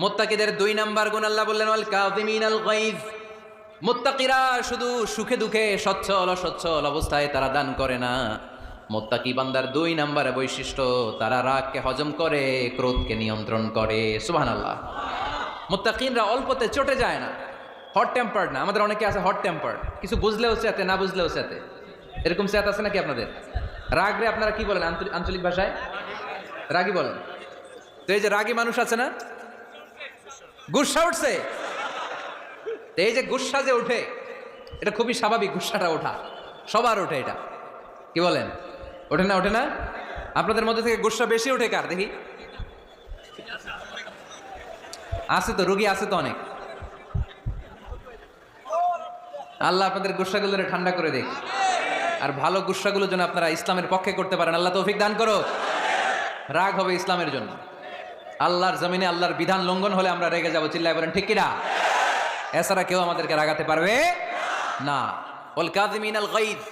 মুত্তাকিদের 2 নাম্বার গুণ আল্লাহ বললেন ওয়াল কাযিমিনাল গায়জ। মুত্তাকিরা শুধু সুখে দুঃখে সচ্ছল অসচ্ছল অবস্থায় তারা দান করে না। মুত্তাকি বান্দার 2 নাম্বার বৈশিষ্ট্য, তারা রাগকে হজম করে, ক্রোধকে নিয়ন্ত্রণ করে। সুবহানাল্লাহ। মুত্তাকিনরা অল্পতে চটে যায় না, হট টেম্পার্ড না। আমাদের অনেকে আছে হট টেম্পার্ড, কিছু বুঝলেও চেতে, না বুঝলেও চেতে। এরকম চেত আছে নাকি আপনাদের? রাগরে আপনারা কি বলেন আঞ্চলিক ভাষায়? রাগী বলেন। তো এই যে রাগী মানুষ আছে না, গুসা উঠছে, এই যে গুসা যে ওঠে, এটা খুবই স্বাভাবিক। গুসাটা ওঠা সবার ওঠে, এটা কি বলেন? ওঠে না? ওঠে না? আপনাদের মধ্যে থেকে গুসা বেশি ওঠে কার দেখি? আছে তো, রোগী আছে তো অনেক। আল্লাহ আপনাদের গুসাগুলোরে ঠান্ডা করে দেখ, আর ভালো গুসাগুলো যেন আপনারা ইসলামের পক্ষে করতে পারেন। আল্লাহ তৌফিক দান করো। রাগ হবে ইসলামের জন্য। আল্লাহর জমিনে আল্লাহর বিধান লঙ্ঘন হলে আমরা রেগে যাবো, চিল্লায় বলেন ঠিক কিনা? এছাড়া কেউ আমাদেরকে রাগাতে পারবে না। ওয়াল কাযিমিনাল গায়জ।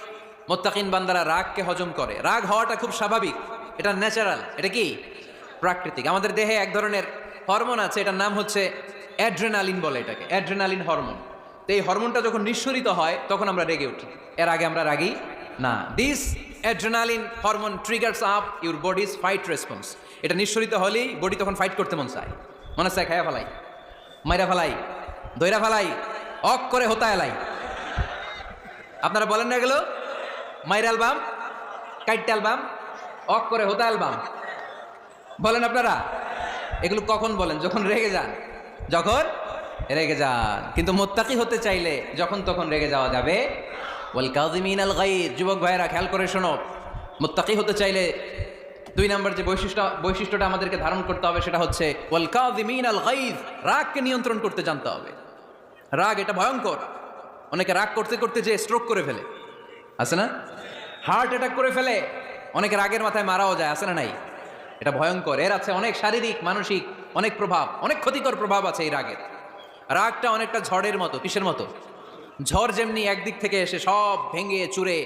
মুত্তাকিন বান্দারা রাগকে হজম করে। রাগ হওয়াটা খুব স্বাভাবিক, এটা ন্যাচারাল, এটা কি প্রাকৃতিক। আমাদের দেহে এক ধরনের হরমোন আছে, এটার নাম হচ্ছে অ্যাড্রেনালিন বলে এটাকে, অ্যাড্রেনালিন হরমোন। তো এই হরমোনটা যখন নিঃসরিত হয় তখন আমরা রেগে উঠি, এর আগে আমরা রাগি না। This adrenaline hormone triggers up your bodies fight response. এটা নিঃসরিত হলেই বডি তখন ফাইট করতে মন চায়, মনে চায় খায়া ফেলাই, মাইরা ফেলাই, দইরা ফেলাই, অক করে হতা এলাই। আপনারা বলেন না এগুলো? মাইরা অ্যালবাম, কাইটটা অ্যালবাম, অক করে হতা অ্যালবাম বলেন আপনারা? এগুলো কখন বলেন? যখন রেগে যান, যখন রেগে যান। কিন্তু মুত্তাকি হতে চাইলে যখন তখন রেগে যাওয়া যাবে। ওয়াল কাযিমিনাল গায়জ। যুবক ভাইরা খেয়াল করে শোনো, মুত্তাকি হতে চাইলে 2 নম্বর যে বৈশিষ্ট্যটা আমাদেরকে ধারণ করতে হবে সেটা হচ্ছে ওয়াল কাযিমিনাল গায়জ। রাগকে নিয়ন্ত্রণ করতে জানতে হবে। রাগ এটা ভয়ঙ্কর। অনেকে রাগ করতে করতে যে স্ট্রোক করে ফেলে, আছে না? হার্ট অ্যাটাক করে ফেলে। অনেকে রাগের মাথায় মারাও যায়, আছে না নাই? এটা ভয়ঙ্কর। এর আছে অনেক শারীরিক মানসিক অনেক প্রভাব, অনেক ক্ষতিকর প্রভাব আছে এই রাগের। রাগটা অনেকটা ঝড়ের মতো। কিসের মতো? ঝড় যেমনি একদিক থেকে এসে সব ভেঙে চুরে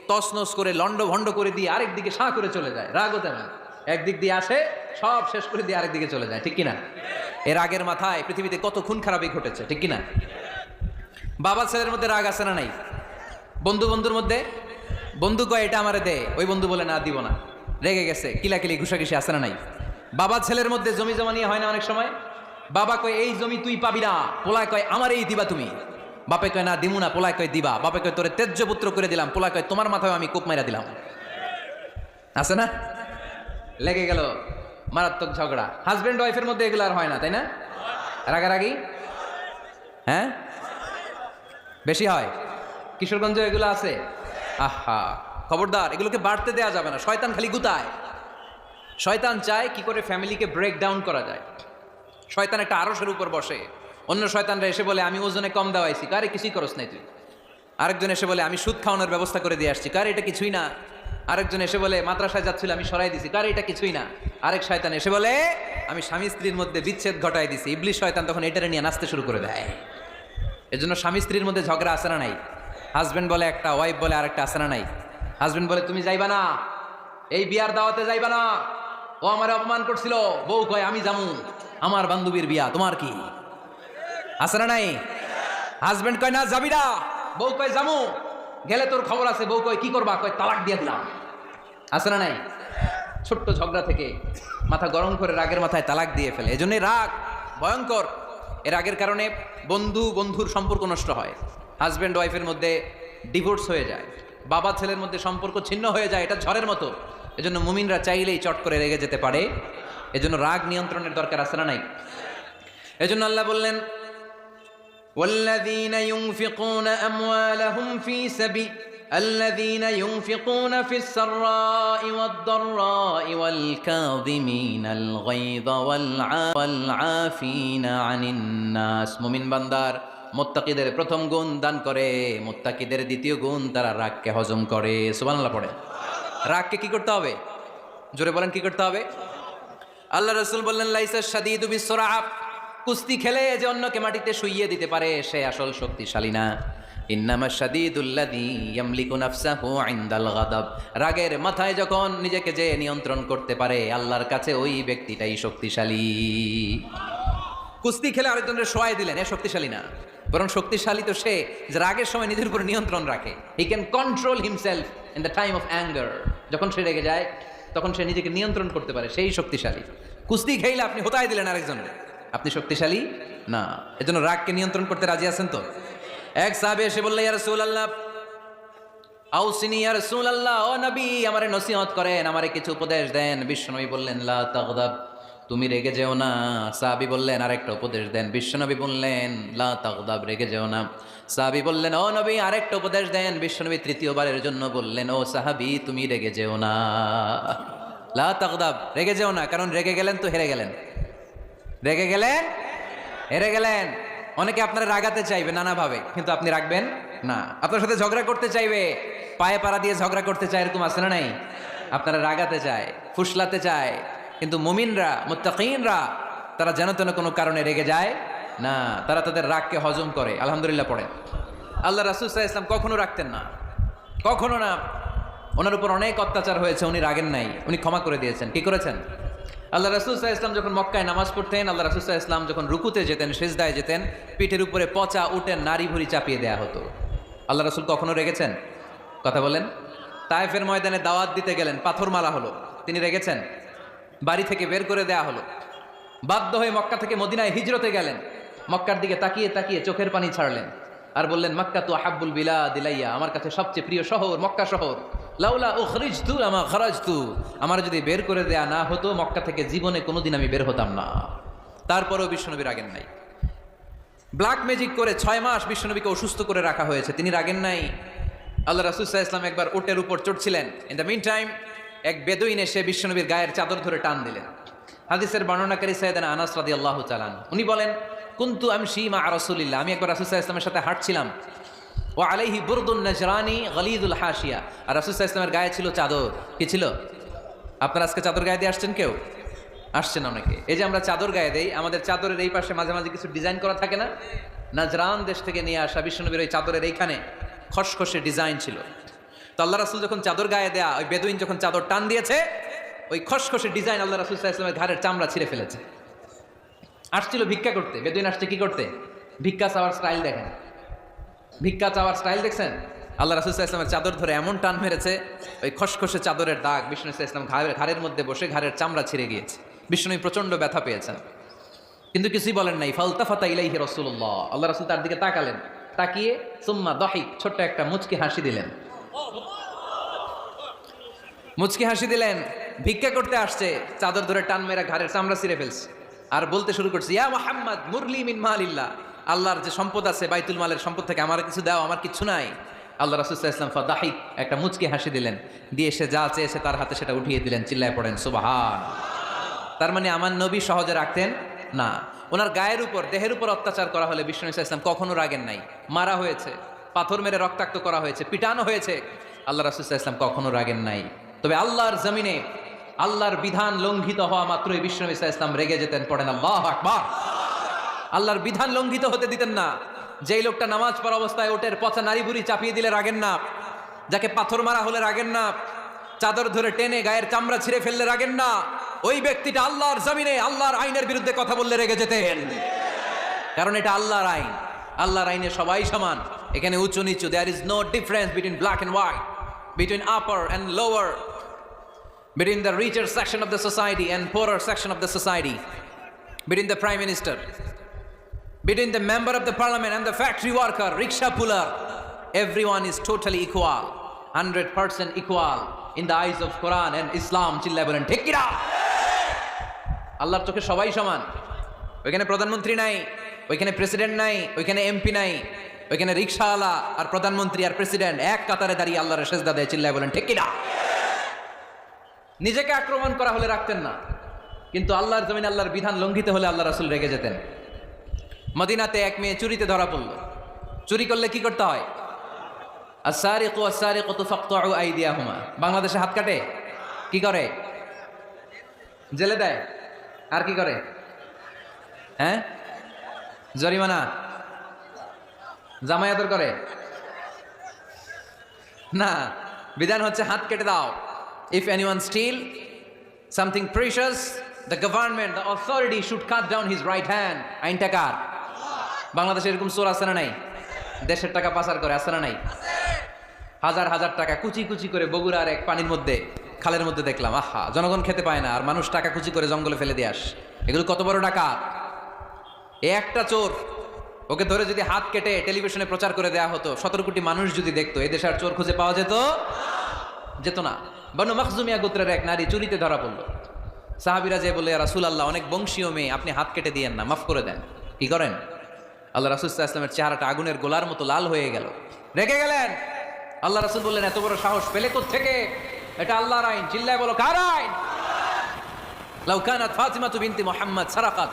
তছনছ করে লন্ড ভন্ড করে দিয়ে আরেক দিকে সাঁ করে চলে যায়, রাগও তেমন একদিক দিয়ে আসে, সব শেষ করে দিয়ে আরেক দিকে চলে যায়, ঠিক কিনা? এর রাগের মাথায় পৃথিবীতে কত খুন খারাপই ঘটেছে, ঠিক কিনা? বাবা ছেলের মধ্যে রাগ আছে না নাই? বন্ধু বন্ধুর মধ্যে, বন্ধু কয় এটা আমারে দে, ওই বন্ধু বলে না দিব না, রেগে গেছে, কিলাকিলি ঘুষাঘুষি আছে না নাই? বাবা ছেলের মধ্যে জমি জমা নিয়ে হয় না অনেক সময়? বাবা কয় এই জমি তুই পাবি না, পোলায় কয় আমার এই দিবা তুমি। বাপে কয় না দিমু না, পোলায় কয় দিবা। বাপে কয় তোরে তেজ্য পুত্র করে দিলাম, পোলায় কয় তোমার মাথায় আমি কূপ মাইরা দিলাম। আছে না? লেগে গেল, মারাত্মক ঝগড়া। হাজবেন্ড ওয়াইফের মধ্যে এগুলো আর হয় না, তাই না? রাগারাগি হ্যাঁ বেশি হয়। কিশোরগঞ্জে এগুলো আছে। আহা, খবরদার, এগুলোকে বাড়তে দেওয়া যাবে না। শয়তান খালি গুতায়। শয়তান চায় কি করে ফ্যামিলিকে ব্রেক ডাউন করা যায়। শয়তান একটা আরশের উপর বসে, অন্য শয়তানরা এসে বলে আমি ওজনে কম দেওয়াইছি, কারে কিছুই করস নাই তুই। আরেকজন এসে বলে আমি সুদ খাওয়ানোর ব্যবস্থা করে দিয়ে আসছি, কারে এটা কিছুই না। আরেকজন এসে বলে মাদ্রাসায় যাচ্ছিল আমি সরাই দিছি, কারে এটা কিছুই না। আরেক শয়তান এসে বলে আমি স্বামী স্ত্রীর মধ্যে বিচ্ছেদ ঘটাই দিছি। ইবলিশ শয়তান তখন এটারে নিয়ে নাচতে শুরু করে দেয়। এজন্য স্বামী স্ত্রীর মধ্যে ঝগড়া আছে না নাই? হাজবেন্ড বলে একটা, ওয়াইফ বলে আরেকটা, আছে না নাই? হাজবেন্ড বলে তুমি যাইবা না, এই বিয়ার দাওয়াতে যাইবা না, ও আমার অপমান করছিল। বউ কয় আমি যামু, আমার বান্ধবীর বিয়া, তোমার কি? আছে না নাই? হাজবেন্ড কয় না যাবি না, বউ কয় যামু, গেলে তোর খবর আছে। বউ কয় কি করবা? কয় তালাক দিয়ে দিলাম। আছে না নাই? ছোট্ট ঝগড়া থেকে মাথা গরম করে রাগের মাথায় তালাক দিয়ে ফেলে। এজন্য রাগ ভয়ঙ্কর। এর রাগের কারণে বন্ধু বন্ধুর সম্পর্ক নষ্ট হয়, হাজব্যান্ড ওয়াইফের মধ্যে ডিভোর্স হয়ে যায়, বাবা ছেলের মধ্যে সম্পর্ক ছিন্ন হয়ে যায়। এটা ঝড়ের মতো। এজন্য মুমিনরা চাইলেই চট করে রেগে যেতে পারে। এজন্য রাগ নিয়ন্ত্রণের দরকার, আছে না নাই? এজন্য আল্লাহ বললেন والذين ينفقون أموالهم في سبيل الذين ينفقون في السراء والضراء والكاظمين الغيظ والعافين عن الناس। মুমিন বান্দার মুত্তাকিদের প্রথম গুণ দান করে, মুত্তাকিদের দ্বিতীয় গুণ তারা রাগকে হজম করে। সুবহানাল্লাহ পড়ে। রাগকে কি করতে হবে? জোরে বলেন কি করতে হবে? আল্লাহ রাসূল বললেন লাইসা শাদীদু বিসসুরা। কুস্তি খেলে যে অন্যকে মাটিতে শুইয়ে দিতে পারে সে আসল শক্তিশালী না। ইন্নামা শাদীদুল্লাযী ইয়ামলিকু নাফসাহু ইনদাল গাদাব। রাগের মাথায় যখন নিজেকে যে নিয়ন্ত্রণ করতে পারে আল্লাহর কাছে ওই ব্যক্তিটাই শক্তিশালী। কুস্তি খেলে আরেকজনের শোয়াই দিলেন, এ শক্তিশালী না, বরং শক্তিশালী তো সে যে রাগের সময় নিজের উপর নিয়ন্ত্রণ রাখে। He can control himself in the time of anger. যখন সে রেগে যায় তখন সে নিজেকে নিয়ন্ত্রণ করতে পারে, সেই শক্তিশালী। কুস্তি খেলে আপনি হোতায় দিলেন আরেকজনের, আপনি শক্তিশালী না। এজন্য রাগকে নিয়ন্ত্রণ করতে রাজি আছেন তো? এক সাহাবী এসে বললেন, ইয়া রাসূলুল্লাহ আউসিনি ইয়া রাসূলুল্লাহ, ও নবী আমারে নসিহত করেন, আমারে কিছু উপদেশ দেন। বিশ্বনবী বললেন, লা তাগদাব, তুমি রেগে যেও না। সাহাবী বললেন, আরেকটা উপদেশ দেন। বিশ্বনবী বললেন, লা তাগদাব, রেগে যেও না। সাহাবী বললেন, ও নবী আরেকটা উপদেশ দেন। বিশ্বনবী তৃতীয়বারের জন্য বললেন, ও সাহাবী তুমি রেগে যেও না, লা তাগদাব, রেগে যেও না। কারণ রেগে গেলেন তো হেরে গেলেন, রেগে গেলেন হেরে গেলেন। অনেকে আপনারা রাগাতে চাইবে নানাভাবে, কিন্তু আপনি রাখবেন না। আপনার সাথে ঝগড়া করতে চাইবে, পায়ে পাড়া দিয়ে ঝগড়া করতে চায়, এরকম আছে না নাই? আপনারা রাগাতে চায়, ফুসলাতে চায়, কিন্তু মুমিনরা, মুত্তাকিনরা তারা যেন তেন কোনো কারণে রেগে যায় না, তারা তাদের রাগকে হজম করে। আলহামদুলিল্লাহ পড়ে। আল্লাহ রাসূল সাল্লাল্লাহু আলাইহি ওয়াসাল্লাম কখনো রাখতেন না, কখনো না। ওনার উপর অনেক অত্যাচার হয়েছে, উনি রাগেন নাই, উনি ক্ষমা করে দিয়েছেন। কি করেছেন? আল্লাহ রাসূল সাল্লাল্লাহু আলাইহি ওয়াসাল্লাম যখন মক্কায় নামাজ পড়তেন, আল্লাহ রাসূল সাল্লাল্লাহু আলাইহি ওয়াসাল্লাম যখন রুকুতে যেতেন, সিজদায় যেতেন, পিঠের উপরে পচা উটের নাড়ি ভুঁড়ি চাপিয়ে দেয়া হতো। আল্লাহ রাসূল কখনো রেগেছেন? কথা বলেন। তায়েফের ময়দানে দাওয়াত দিতে গেলেন, পাথর মারা হলো, তিনি রেগেছেন? বাড়ি থেকে বের করে দেয়া হলো, বাধ্য হয়ে মক্কা থেকে মদিনায় হিজরতে গেলেন। মক্কার দিকে তাকিয়ে তাকিয়ে চোখের পানি ছাড়লেন আর বললেন, মক্কা তু আহাব্বুল বিলাদ ইলাইয়া, আমার কাছে সবচেয়ে প্রিয় শহর মক্কা শহর। লাউলা উখরিজতু লামা খারাজতু, আমার যদি বের করে দেয়া না হতো মক্কা থেকে জীবনে কোনোদিন আমি বের হতাম না। তারপরেও বিশ্বনবী রাগেন নাই। ব্ল্যাক ম্যাজিক করে 6 মাস বিশ্বনবীকে অসুস্থ করে রাখা হয়েছে, তিনি রাগেন নাই। আল্লাহ রাসূল সাল্লাল্লাহু আলাইহি ওয়াসাল্লাম একবার উটের উপর চড়ছিলেন। ইন দ্য মিন টাইম এক বেদুইন এসে বিশ্বনবীর গায়ের চাদর ধরে টান দিলেন। হাদিসের বর্ণনাকারী সাইয়েদনা আনাস রাদিয়াল্লাহু তাআলা উনি বলেন, কুনতু আমশি মা রাসূলিল্লাহ, আমি একবার রাসূল সাল্লাল্লাহু আলাইহি ওয়াসাল্লামের সাথে হাঁটছিলাম। ওয়া আলাইহি বুরদুন নাজরানি গলিদুল হাশিয়া, আর রাসূল সাল্লাল্লাহু আলাইহি ওয়াসাল্লামের গায়ে ছিল চাদর। কি ছিল? আপনারা আজকে চাদর গায়ে দিয়ে আসছেন? কেউ আসছেন? অনেকে। এই যে আমরা চাদর গায়ে দেই, আমাদের চাদরের এই পাশে মাঝে মাঝে কিছু ডিজাইন করা থাকে না? নাজরান দেশ থেকে নিয়ে আসা বিশ্বনবীর ওই চাদরের এইখানে খসখসে ডিজাইন ছিল। তো আল্লাহ রাসূল যখন চাদর গায়ে দেয়া, ওই বেদুইন যখন চাদর টান দিয়েছে, ওই খসখসে ডিজাইন আল্লাহ রাসূল সাল্লাল্লাহু আলাইহি ওয়াসাল্লামের ঘাড়ের চামড়া ছিঁড়ে ফেলেছে। আসছিল ভিক্ষা করতে, বেদুইন আসছে কি করতে? ভিক্ষা চাওয়ার স্টাইল দেখেন, ভিক্ষা চাওয়ার স্টাইল দেখছেন? আল্লাহ রাসূল সাল্লাল্লাহু আলাইহি ওয়াসাল্লামের চাদর ধরে এমন টান মেরেছে, ওই খসখসে চাদরের দাগ বিষ্ণু সাল্লাল্লাহু আলাইহি ওয়াসাল্লাম ঘাড়ের মধ্যে বসে ঘাড়ের চামড়া ছিঁড়ে গিয়েছে। বিষ্ণু প্রচন্ড ব্যথা পেয়েছেন, কিন্তু কিছুই বলেন নাই। ফালতাফাতা ইলাইহি রাসূলুল্লাহ, আল্লাহ রাসূল তার দিকে তাকালেন, তাকিয়ে সুম্মা দাহিক, ছোট্ট একটা মুচকি হাসি দিলেন। মুচকি হাসি দিলেন। ভিক্ষা করতে আসছে, চাদর ধরে টান মেরা ঘাড়ের চামড়া ছিঁড়ে ফেলছে, আর বলতে শুরু করছে, ইয়া মুহাম্মদ মুরলি মিন মালিল্লাহ, আল্লাহর যে সম্পদ আছে বাইতুল মালের সম্পদ থেকে আমার কিছু দাও, আমার কিছু নাই। আল্লাহ রাসূল সাল্লাল্লাহু আলাইহি ওয়াসাল্লাম ফাদাহিক, একটা মুচকি হাসি দিলেন, দিয়ে সে যা চেয়েছে তার হাতে সেটা উঠিয়ে দিলেন। চিল্লায় পড়েন সুবহান। তার মানে আমার নবী সহজে রাখতেন না। ওনার গায়ের উপর, দেহের উপর অত্যাচার করা হলে বিষ্ণু সাল্লাল্লাহু আলাইহি ওয়াসাল্লাম কখনো রাগেন নাই। মারা হয়েছে, পাথর মেরে রক্তাক্ত করা হয়েছে, পিটানো হয়েছে, আল্লাহ রাসূল সাল্লাল্লাহু আলাইহি ওয়াসাল্লাম কখনো রাগেন নাই। তবে আল্লাহর জমিনে আল্লাহর বিধান লঙ্ঘিত হওয়া মাত্রই বিষ্ণু সাল্লাল্লাহু আলাইহি ওয়াসাল্লাম রেগে যেতেন। পড়েন আল্লাহু আকবার। আল্লাহর বিধান লঙ্ঘিত হতে দিতেন না। যেই লোকটা নামাজ পড়া অবস্থায় ওটের পচা নারী বুড়ি চাপিয়ে দিলে রাগেন না, যাকে পাথর মারা হলে রাগেন না, চাদর ধরে টেনে গায়ের চামড়া ছিঁড়ে ফেললে রাগেন না, ওই ব্যক্তিটা আল্লাহর জমিনে আল্লাহর আইনের বিরুদ্ধে কথা বললে রেগে যেতেন। কারণ এটা আল্লাহর আইন, আল্লাহর আইনে সবাই সমান, এখানে উঁচু নিচু, there is no difference between black and white, between upper and lower, between the richer section of the society and poorer section of the society, between the prime minister, between the member of the parliament and the factory worker, rickshaw puller, everyone is totally equal, 100% equal in the eyes of Quran and Islam. চিল্লায় বলেন ঠিক কিনা? আল্লাহর চোখে সবাই সমান। ওইখানে প্রধানমন্ত্রী নাই, ওইখানে প্রেসিডেন্ট নাই, ওইখানে এমপি নাই, ওইখানে রিকশাওয়ালা আর প্রধানমন্ত্রী আর প্রেসিডেন্ট এক কাতারে দাঁড়িয়ে আল্লাহর সেজদা দেয়। চিল্লায় বলেন ঠিক কিনা? নিজেকে আক্রমণ করা হলে রাখতেন না, কিন্তু আল্লাহর জমিনে আল্লাহর বিধান লঙ্ঘিত হলে আল্লাহ রাসূল রেগে যেতেন। মদিনাতে এক মেয়ে চুরিতে ধরা পড়ল। চুরি করলে কি করতে হয়? আস-সারিকু ওয়াস-সারিকাতু ফাকতাউ আইদিয়াহুমা। বাংলাদেশে হাত কাটে, কি করে? জেলে দেয়। আর কি করে? হ্যাঁ, জরিমানা, জামায়াতর করে না। বিধান হচ্ছে হাত কেটে দাও। If anyone steal something precious, the government, the authority should cut down his right hand. আইনটা কার? বাংলাদেশে এরকম চোর আছে না নাই? দেশের টাকা পাচার করে আছে না নাই? হাজার হাজার টাকা কুচি কুচি করে বগুড়ার এক পানির মধ্যে, খালের মধ্যে দেখলাম। আহা, জনগণ খেতে পায় না আর মানুষ টাকা কুচি করে জঙ্গলে ফেলে দিয়ে আস। এগুলো কত বড় ডাকাত! এ একটা চোর, ওকে ধরে যদি হাত কেটে টেলিভিশনে প্রচার করে দেয়া হতো, 17 কোটি মানুষ যদি দেখতো, এই দেশে আর চোর খুঁজে পাওয়া যেত না। বনু মখজুমিয়া গোত্রের এক নারী চুরিতে ধরা পড়লো। সাহাবীরা যে বলে, রাসূলুল্লাহ, অনেক বংশীয় মেয়ে, আপনি হাত কেটে দিয়েন না, মাফ করে দেন। কি করেন? আল্লাহ রাসূল সাল্লাল্লাহু আলাইহি ওয়াসাল্লামের চেহারাটা আগুনের গোলার মতো লাল হয়ে গেল, রেগে গেলেন। আল্লাহ রাসূল বললেন, এত বড় সাহস পেলে কোত্থেকে? এটা আল্লাহর আইন। চিল্লায় বলো, কার আইন? লাউ কানাত ফাতিমাতু বিনতি মুহাম্মদ সারাকাত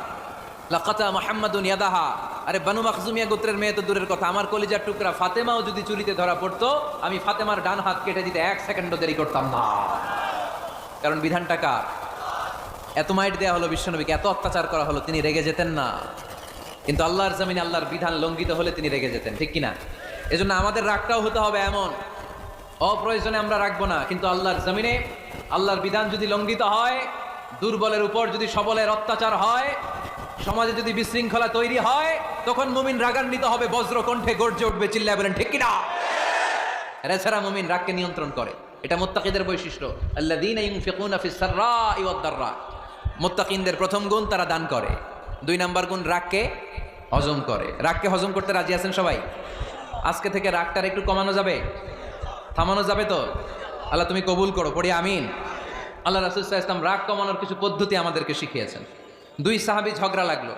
লাকাতা মুহাম্মাদুন ইয়াদাহা। আরে বনু মখজুমিয়া গোত্রের মেয়ে তো দূরের কথা, আমার কলিজার টুকরা ফাতেমাও যদি চুরিতে ধরা পড়তো, আমি ফাতেমার ডান হাত কেটে দিতে 1 সেকেন্ডও দেরি করতাম না। কারণ বিধানটা কার? এত মাইট দেয়া হলো বিশ্বনবীকে, এত অত্যাচার করা হলো, তিনি রেগে যেতেন না। কিন্তু আল্লাহর জমিনে আল্লাহর বিধান লঙ্ঘিত হলে তিনি রেগে যেতেন, ঠিক কিনা? এজন্য আমাদের রাগটাও হতে হবে এমন, অপ্রয়োজনে আমরা রাখবো না। কিন্তু আল্লাহর জমিনে আল্লাহর বিধান যদি লঙ্ঘিত হয়, দুর্বলের উপর যদি সবলের অত্যাচার হয়, সমাজে যদি বিশৃঙ্খলা তৈরি হয়, তখন মুমিন রাগান্বিত হবে, বজ্র কণ্ঠে গর্জে উঠবে, চিল্লায় বলেন ঠিক কিনা? এছাড়া মুমিন রাগকে নিয়ন্ত্রণ করে, এটা মুত্তাকিদের বৈশিষ্ট্য। আল্লাযীনা ইউনফিকুনা ফিস সাররাই ওয়াদ দাররা। মুত্তাকিনদের প্রথম গুণ, তারা দান করে। 2 নাম্বার গুণ, রাগকে হজম করে। রাগকে হজম করতে রাজি আছেন সবাই? আজকে থেকে রাগটার একটু কমানো যাবে, থামানো যাবে তো? আল্লাহ তুমি কবুল করো, পড়ি আমিন। আল্লাহ রাসূল সাল্লাল্লাহু আলাইহি ওয়াসাল্লাম রাগ কমানোর কিছু পদ্ধতি আমাদেরকে শিখিয়েছেন। 2 সাহাবী ঝগড়া লাগলো,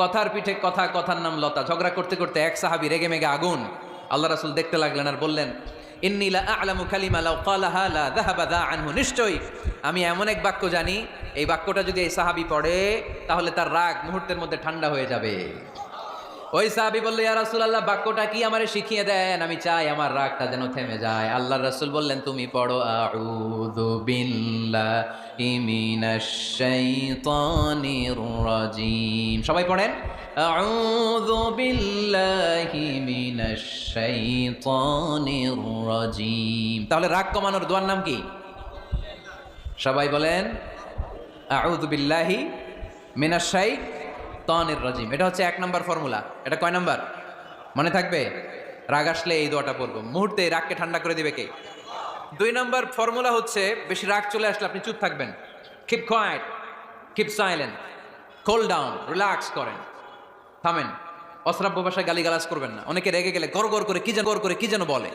কথার পিঠে কথা, কথার নাম লতা। ঝগড়া করতে করতে এক সাহাবী রেগে মেগে আগুন। আল্লাহ রাসূল দেখতে লাগলেন আর বললেন, ইন্নী লা আ'লামু কালিমা লাউ ক্বালাহা লা যাহাবা যা আনহু। নিশ্চয়ই আমি এমন এক বাক্য জানি, এই বাক্যটা যদি এই সাহাবী পড়ে, তাহলে তার রাগ মুহূর্তের মধ্যে ঠান্ডা হয়ে যাবে। ওই সাহাবী বলল, ইয়া রাসূলুল্লাহ, বাক্যটা কি আমারে শিখিয়ে দেন, আমি চাই আমার রাগটা যেন থেমে যায়। আল্লাহর রাসূল বললেন, তুমি পড়ো, আউযু বিল্লাহি মিনাশ শাইতানির রাজীম। সবাই পড়েন, আউযু বিল্লাহি মিনাশ শাইতানির রাজীম। তাহলে রাগ কমানোর দোয়ার নাম কি? সবাই বলেন, আউযু বিল্লাহি মিনাশ শাইতানির রাজীম। এটা হচ্ছে 1 নম্বর ফর্মুলা। এটা কয় নাম্বার মনে থাকবে? রাগ আসলে এই দোয়াটা পড়বো, মুহূর্তে রাগকে ঠান্ডা করে দিবে কে? 2 নম্বর ফর্মুলা হচ্ছে, বেশি রাগ চলে আসলে আপনি চুপ থাকবেন। Keep quiet, keep silent, cool down, relax করেন, থামেন। অশ্রাব্য ভাষায় গালিগালাজ করবেন না। অনেকে রেগে গেলে গড় গড় করে কি যেন বলে,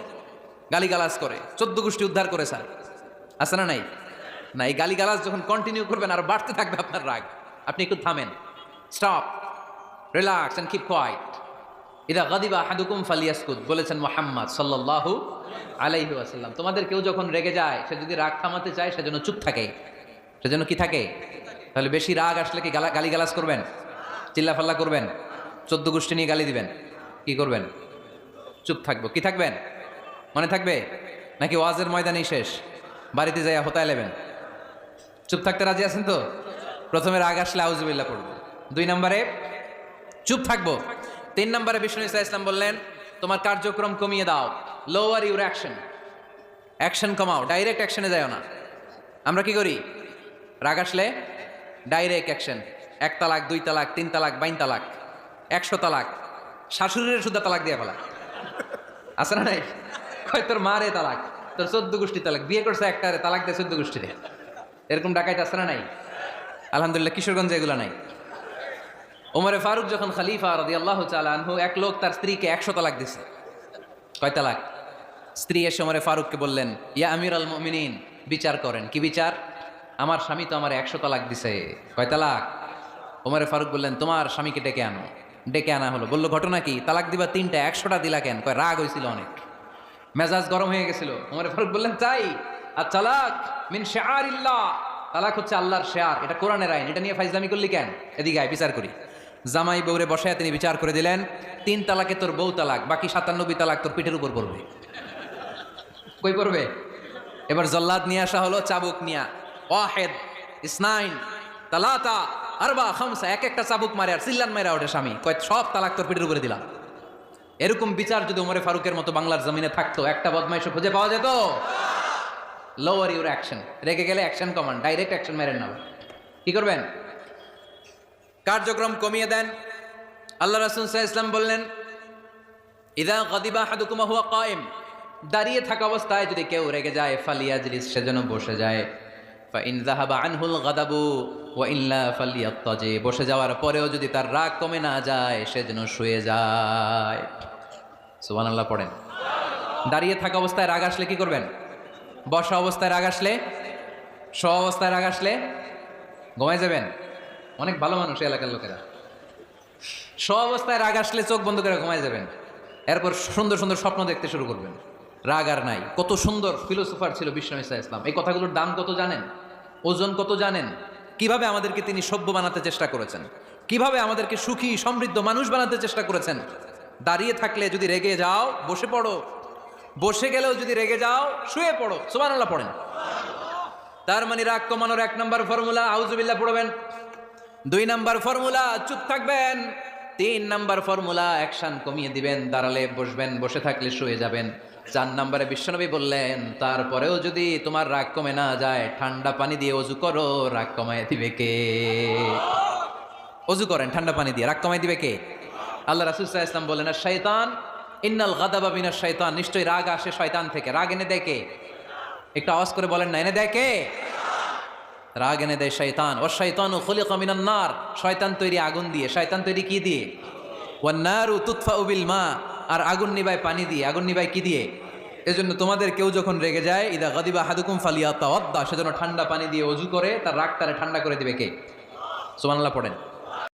গালিগালাজ করে, 14 গোষ্ঠী উদ্ধার করে স্যার, আছে না নাই? না, এই গালিগালাজ যখন কন্টিনিউ করবেন আর বাড়তে থাকবে আপনার রাগ। আপনি একটু থামেন, stop, relax and keep quiet. ইদা গাদিবা আহাদুকুম ফালিয়াসকুত, বলেছেন মুহাম্মদ সাল্লাল্লাহু আলাইহি ওয়াসাল্লাম। তোমাদের কেউ যখন রেগে যায়, সে যদি রাগ থামাতে চায়, সেজন্য চুপ থাকে। সেজন্য কি থাকে? তাহলে বেশি রাগ আসলে কি গালিগালাজ করবেন, চিল্লাফাল্লা করবেন, 14 গোষ্ঠী নিয়ে গালি দিবেন? কি করবেন? চুপ থাকবো। কি থাকবেন? মনে থাকবে? নাকি ওয়াজের ময়দানেই শেষ, বাড়িতে যাইয়া হোতায় নেবেন? চুপ থাকতে রাজি আছেন তো? প্রথমে রাগ আসলে আউযুবিল্লাহ পড়বো, 2 নম্বরে চুপ থাকবো, 3 নম্বরে বিষ্ণু ইসা ইসলাম বললেন, তোমার কার্যক্রম কমিয়ে দাও, লোয়ার ইউর অ্যাকশন, অ্যাকশন কমাও, ডাইরেক্ট অ্যাকশনে যাও না। আমরা কি করি? রাগ আসলে ডাইরেক্ট অ্যাকশন, 1 তালাক, 2 তালাক, 3 তালাক, 22 তালাক, 100 তালাক, শাশুড়ির শুদ্ধ তালাক দিয়ে ফেলা, আছে না নাই? কয় তোর মারে তালাক, তোর 14 গোষ্ঠী তালাক, বিয়ে করছে একটারে, তালাক দিয়ে 14 গোষ্ঠীরে। এরকম ডাকাইত আছে না নাই? আলহামদুলিল্লাহ কিশোরগঞ্জে এগুলো নাই। ওমরে ফারুক যখন খলিফা রাদিয়াল্লাহু তাআলা আনহু, এক লোক তার স্ত্রীকে 100 তালাক দিছে। কয় তালাক? স্ত্রী এসে ওমরে ফারুককে বললেন, ইয়া আমিরুল মুমিনিন, বিচার করেন। কি বিচার? আমার স্বামী তো আমার 100 তালাক দিছে। কয় তালাক? ওমরে ফারুক বললেন, তোমার স্বামীকে ডেকে আনো। ডেকে আনা হলো। বলল, ঘটনা কি? তালাক দিবা 3টা, 100টা দিলা কেন? কয় রাগ হয়েছিল অনেক, মেজাজ গরম হয়ে গেছিল। ওমরে ফারুক বললেন, তাই? আর তালাক মিন শিআরিল্লাহ, তালাক হচ্ছে আল্লাহর শিআর, এটা কোরআনের আইন, এটা নিয়ে ফাইজলামি করলি কেন? এদিকে আয়, বিচার করি। জামাই বউরে বসায় তিনি বিচার করে দিলেন, 3 তালাকে তোর বউ তালাক, বাকি 97 তালাক তোর পিঠের উপর পড়বে। কই পড়বে? এবার জল্লাদ নিয়ে আসা হলো, চাবুক নিয়া, ওয়াহিদ, ইসনাইন, তালাতা, আরবা, খামসা, এক একটা চাবুক মারে আর চিল্লান মারা ওঠে স্বামী। কয় সব তালাক তোর পিঠের উপরে দিলাম। এরকম বিচার যদি ওমরে ফারুকের মতো বাংলার জমিনে থাকতো, একটা বদমাইশও খুঁজে পাওয়া যেত? লোয়ার ইউর অ্যাকশন, রেগে গেলে অ্যাকশন কমান, ডাইরেক্ট অ্যাকশন মেরেন না। কি করবেন? কার্যক্রম কমিয়ে দেন। আল্লাহ রাসূল সাল্লাল্লাহু আলাইহি ওয়াসাল্লাম বললেন, ইযা গাদিবা আহাদুকুম ওয়া হুয়া কায়েম, দাঁড়িয়ে থাকা অবস্থায় যদি কেউ রেগে যায়, ফালিয়াজলিস, সেজন্য বসে যায়। ফা ইন যাহাবা আনহুল গাদাবু ওয়া ইল্লা ফালিয়াত্তাজি, বসে যাওয়ার পরেও যদি তার রাগ কমে না যায়, সেজন্য শুয়ে যায়। সুবহানাল্লাহ পড়েন। দাঁড়িয়ে থাকা অবস্থায় রাগ আসলে কি করবেন? বসা অবস্থায় রাগ আসলে, শোয়া অবস্থায় রাগ আসলে ঘুমায় যাবেন। অনেক ভালো মানুষ এই এলাকার লোকেরা। শোয়া অবস্থায় রাগ আসলে চোখ বন্ধ করে ঘুমায় যাবেন। এরপর সুন্দর সুন্দর স্বপ্ন দেখতে শুরু করবেন। রাগ আর নাই। কত সুন্দর ফিলোসোফার ছিল বিষ্ণু ঈসা ইসলাম। এই কথাগুলোর দাম কত জানেন? ওজন কত জানেন? কিভাবে আমাদেরকে তিনি সভ্য বানাতে চেষ্টা করেছেন, কিভাবে আমাদেরকে সুখী সমৃদ্ধ মানুষ বানাতে চেষ্টা করেছেন। দাঁড়িয়ে থাকলে যদি রেগে যাও, বসে পড়ো। বসে গেলেও যদি রেগে যাও, শুয়ে পড়ো। সুবহানাল্লাহ পড়েন। তার মানে রাগ কমানোর 1 নম্বর ফর্মুলা আউযুবিল্লাহ পড়বেন। 2 নম্বর ফর্মুলা চুপ থাকবেন। 3 নম্বর ফর্মুলা অ্যাকশন কমিয়ে দিবেন, দাঁড়ালে বসবেন, বসে থাকলে শুয়ে যাবেন। 4 নম্বরে বিশ্বনবী বললেন, তারপরেও যদি তোমার রাগ কমে না যায়, ঠান্ডা পানি দিয়ে ওযু করো, রাগ কমায় দিবে কে? ওযু করেন ঠান্ডা পানি দিয়ে, রাগ কমায় দিবে কে? আল্লাহ রাসূল সাল্লাল্লাহু আলাইহি ওয়াসাল্লাম বলেন, শাইতান ইন্নাল গাদাবা মিনাশ শাইতান, নিশ্চয়ই রাগ আসে শয়তান থেকে। রাগ এনে দেয় কে? একটু আওয়াজ করে বলেন না, এনে দেয় কে? রাগ এনে দেয় শয়তান। ও শয়তানু খুলিকা মিনান নার, শয়তান তৈরি আগুন দিয়ে। শয়তান তৈরি কি দিয়ে? ওয়ান নারু তুতফাউ বিল মা, আর আগুন নিবায় পানি দিয়ে। আগুন নিবায় কি দিয়ে? এজন্য তোমাদের কেউ যখন রেগে যায়, ইদা গাদিবা আহাদুকুম ফালিয়াতাওয়াদ্দা, সেজন্য ঠান্ডা পানি দিয়ে ওযু করে তার রাগটারে ঠান্ডা করে দিবে কে? সুবহানাল্লাহ পড়েন।